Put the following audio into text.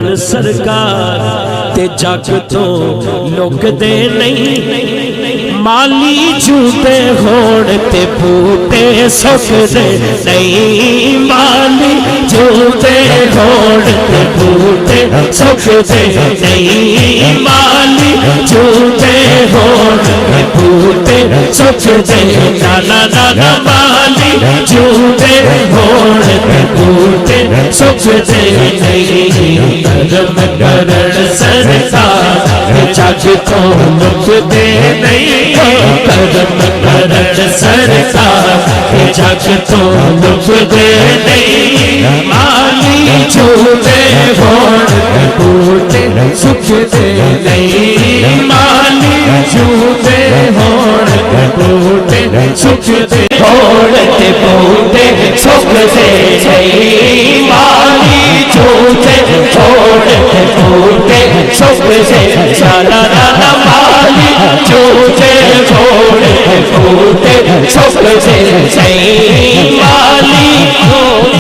सरकार ते जग तो लुकदे नहीं, माली झूठे होण ते बूटे सुकदे नहीं, माली झूठे होण ते बूटे सुकदे नहीं, माली झूठे होण ते बूटे सुकदे ना माली झूठे होण ते बूटे सुकदे नहीं। करम करण सरकार जग को लुकदे नहीं, करम करण सरकार जग को लुकदे नहीं, माली झूठे होण ते बूटे सुकदे नहीं, माली झूठे होण ते बूटे सुकदे होण ते बूटे सुकदे नहीं, माली झूठे होण ते बूटे सुकदे सारा माली झूठे होण ते बूटे सुकदे नहीं, माली